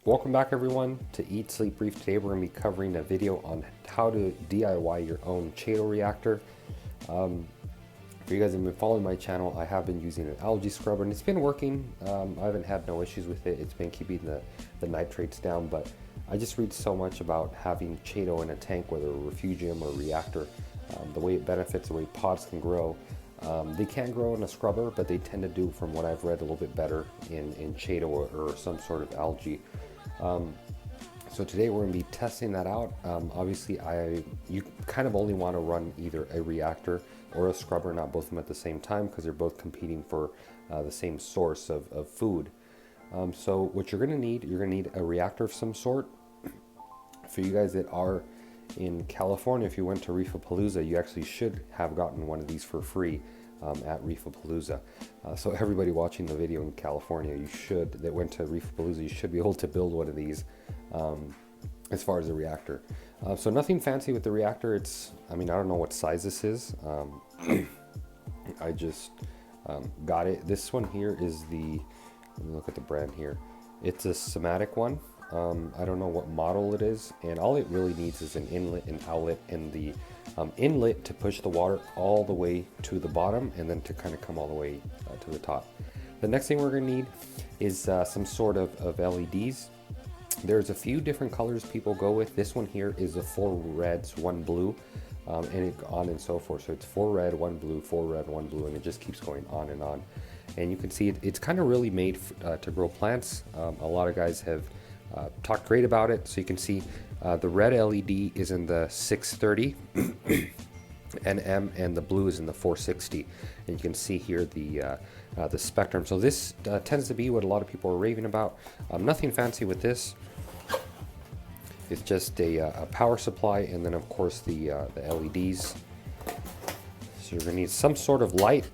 Welcome back everyone to Eat, Sleep, Brief. Today we're going to be covering a video on how to DIY your own Chaeto reactor. For you guys who have been following my channel, I have been using an algae scrubber and it's been working. I haven't had no issues with it. It's been keeping the nitrates down, but I just read so much about having Chaeto in a tank, whether a refugium or reactor, the way it benefits, the way pods can grow. They can grow in a scrubber, but they tend to do, from what I've read, a little bit better in Chaeto or some sort of algae. So today we're going to be testing that out. Obviously, you kind of only want to run either a reactor or a scrubber, not both of them at the same time, because they're both competing for the same source of food. So what you're going to need a reactor of some sort. For you guys that are in California, if you went to Reefapalooza, you actually should have gotten one of these for free at Reefapalooza. So everybody watching the video in California, that went to Reefapalooza, you should be able to build one of these as far as the reactor. So nothing fancy with the reactor. I don't know what size this is. I just got it. This one here is let me look at the brand here. It's a somatic one. I don't know what model it is, and all it really needs is an inlet and outlet, and the inlet to push the water all the way to the bottom and then to kind of come all the way to the top. The next thing we're going to need is some sort of LEDs. There's a few different colors people go with. This one here is a 4 reds, 1 blue, and it on and so forth. So it's 4 red, 1 blue, 4 red, 1 blue, and it just keeps going on and on. And you can see it's kind of really made to grow plants. A lot of guys have talked great about it. So you can see the red LED is in the 630 nm and the blue is in the 460, and you can see here the spectrum. So this tends to be what a lot of people are raving about. Nothing fancy with this. It's just a power supply, and then of course the LEDs. So you're gonna need some sort of light,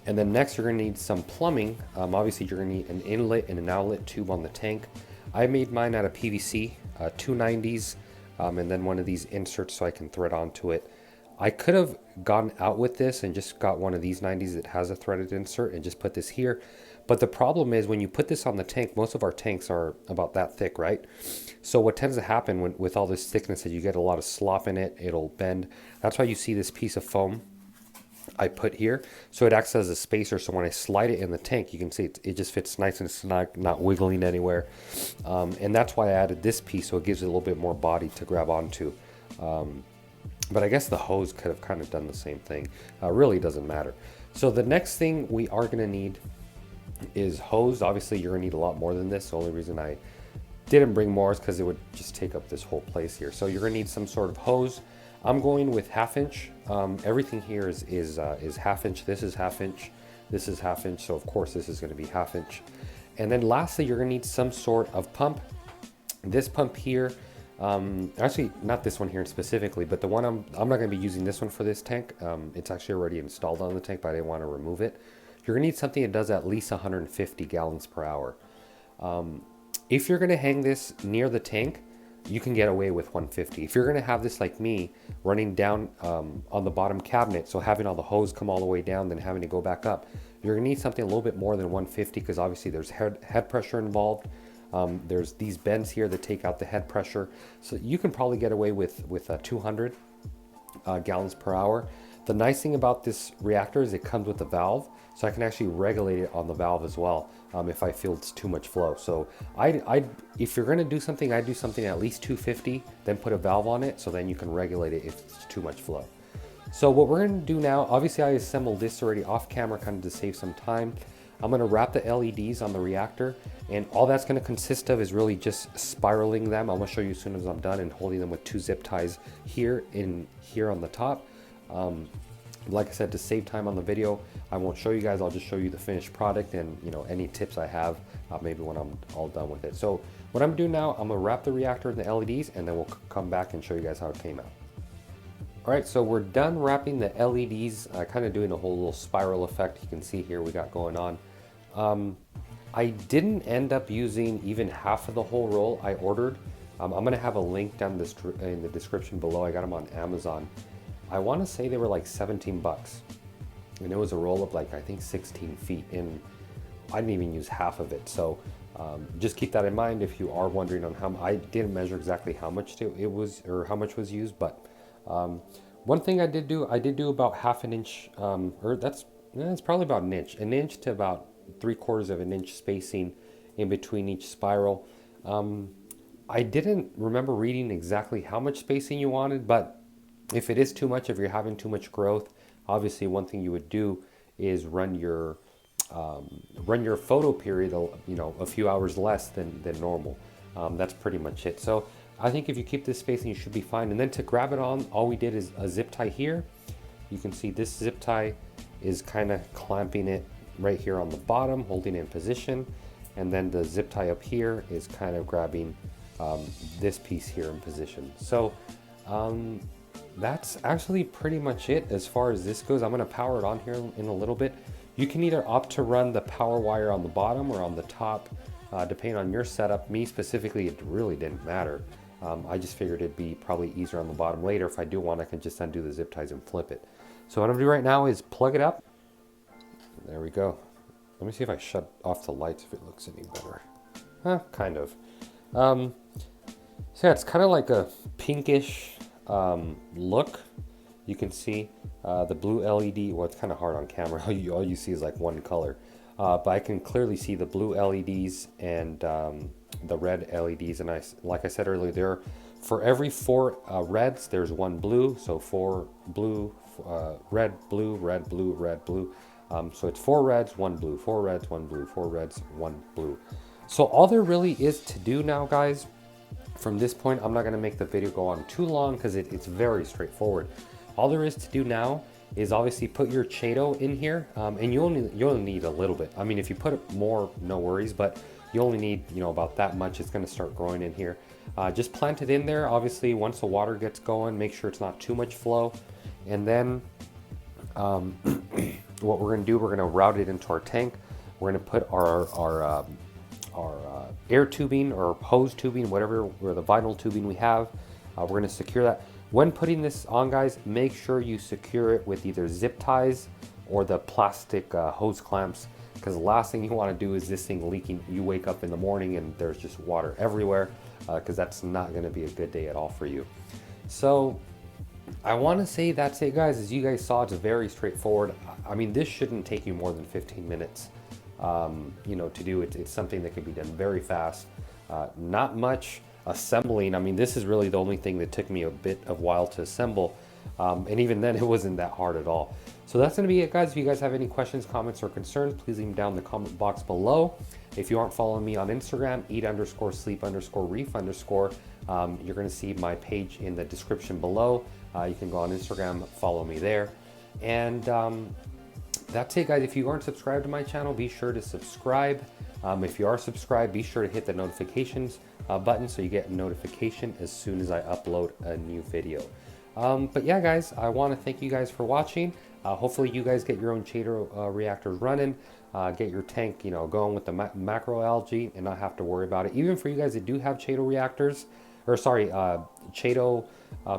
and then next you're gonna need some plumbing. Obviously you're gonna need an inlet and an outlet tube on the tank. I made mine out of PVC, 290s, and then one of these inserts so I can thread onto it. I could have gone out with this and just got one of these 90s that has a threaded insert and just put this here. But the problem is when you put this on the tank, most of our tanks are about that thick, right? So what tends to happen with all this thickness is you get a lot of slop in it, it'll bend. That's why you see this piece of foam I put here, so it acts as a spacer. So when I slide it in the tank, you can see it just fits nice and snug, not wiggling anywhere. And that's why I added this piece, so it gives it a little bit more body to grab onto. But I guess the hose could have kind of done the same thing. Really doesn't matter. So the next thing we are going to need is hose. Obviously you're going to need a lot more than this. The only reason I didn't bring more is because it would just take up this whole place here. So you're going to need some sort of hose. I'm going with 1/2 inch. Everything here is 1/2 inch. This is 1/2 inch. This is 1/2 inch. So of course this is going to be 1/2 inch. And then lastly, you're going to need some sort of pump. This pump here, actually not this one here specifically, but the one I'm not going to be using this one for this tank. It's actually already installed on the tank, but I didn't want to remove it. You're going to need something that does at least 150 gallons per hour. If you're going to hang this near the tank, you can get away with 150. If you're going to have this like me running down on the bottom cabinet, so having all the hose come all the way down, then having to go back up, you're going to need something a little bit more than 150, because obviously there's head pressure involved. There's these bends here that take out the head pressure, so you can probably get away with 200 gallons per hour. The nice thing about this reactor is it comes with a valve, so I can actually regulate it on the valve as well if I feel it's too much flow. So if you're going to do something, I do something at least 250, then put a valve on it, so then you can regulate it if it's too much flow. So what we're going to do now, obviously I assembled this already off camera kind of to save some time. I'm going to wrap the LEDs on the reactor, and all that's going to consist of is really just spiraling them. I'm going to show you as soon as I'm done, and holding them with 2 zip ties here on the top. Like I said, to save time on the video, I won't show you guys. I'll just show you the finished product and any tips I have maybe when I'm all done with it. So what I'm doing now, I'm gonna wrap the reactor in the LEDs, and then we'll come back and show you guys how it came out. All right, so we're done wrapping the LEDs, kind of doing a whole little spiral effect. You can see here we got going on. I didn't end up using even half of the whole roll I ordered. I'm gonna have a link down in the description below. I got them on Amazon. I want to say they were like 17 bucks, and it was a roll of like, I think 16 feet, and I didn't even use half of it. So Just keep that in mind if you are wondering on how. I didn't measure exactly how much it was or how much was used, but one thing I did do about half an inch, or that's probably about an inch to about 3/4 of an inch spacing in between each spiral. I didn't remember reading exactly how much spacing you wanted, but if it is too much, if you're having too much growth, obviously one thing you would do is run your photo period, a few hours less than normal. That's pretty much it. So I think if you keep this spacing, you should be fine. And then to grab it on, all we did is a zip tie here. You can see this zip tie is kind of clamping it right here on the bottom, holding it in position. And then the zip tie up here is kind of grabbing this piece here in position. So that's actually pretty much it as far as this goes. I'm going to power it on here in a little bit. You can either opt to run the power wire on the bottom or on the top, depending on your setup. Me specifically, it really didn't matter. I just figured it'd be probably easier on the bottom later. If I do want, I can just undo the zip ties and flip it. So what I'm gonna do right now is plug it up. There we go. Let me see if I shut off the lights, if it looks any better. Kind of. So yeah, it's kind of like a pinkish look. You can see the blue LED. Well, it's kind of hard on camera. All you see is like one color. But I can clearly see the blue LEDs and the red LEDs. And like I said earlier, for every 4 reds, there's 1 blue. So 4 blue, red, blue, red, blue, red, blue. So it's 4 reds, 1 blue, 4 reds, 1 blue, 4 reds, 1 blue. So all there really is to do now, guys, from this point, I'm not going to make the video go on too long because it's very straightforward. All there is to do now is obviously put your Chaeto in here, and you only need a little bit. I mean, if you put more, no worries, but you only need, about that much. It's going to start growing in here. Just plant it in there. Obviously, once the water gets going, make sure it's not too much flow. And then what we're going to do, we're going to route it into our tank. We're going to put our air tubing or hose tubing, whatever, or the vinyl tubing we have. We're going to secure that. When putting this on, guys, make sure you secure it with either zip ties or the plastic hose clamps, because the last thing you want to do is this thing leaking. You wake up in the morning and there's just water everywhere, because that's not going to be a good day at all for you. So I want to say that's it, guys. As you guys saw, it's very straightforward. I mean, this shouldn't take you more than 15 minutes. To do it. It's something that can be done very fast. Not much assembling. I mean, this is really the only thing that took me a bit of while to assemble. And even then, it wasn't that hard at all. So that's going to be it, guys. If you guys have any questions, comments, or concerns, please leave them down in the comment box below. If you aren't following me on Instagram, eat_sleep_reef_, you're going to see my page in the description below. You can go on Instagram, follow me there. And that's it, guys. If you aren't subscribed to my channel, be sure to subscribe. If you are subscribed, be sure to hit the notifications button so you get a notification as soon as I upload a new video. But yeah, guys, I want to thank you guys for watching. Hopefully you guys get your own Chaeto reactors running, get your tank, going with the macro algae and not have to worry about it. Even for you guys that do have Chaeto reactors, or sorry, Chaeto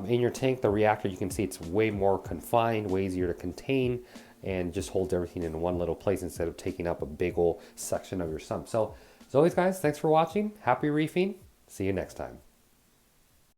in your tank, the reactor, you can see it's way more confined, way easier to contain, and just holds everything in one little place instead of taking up a big old section of your sump. So as always, guys, thanks for watching. Happy reefing. See you next time.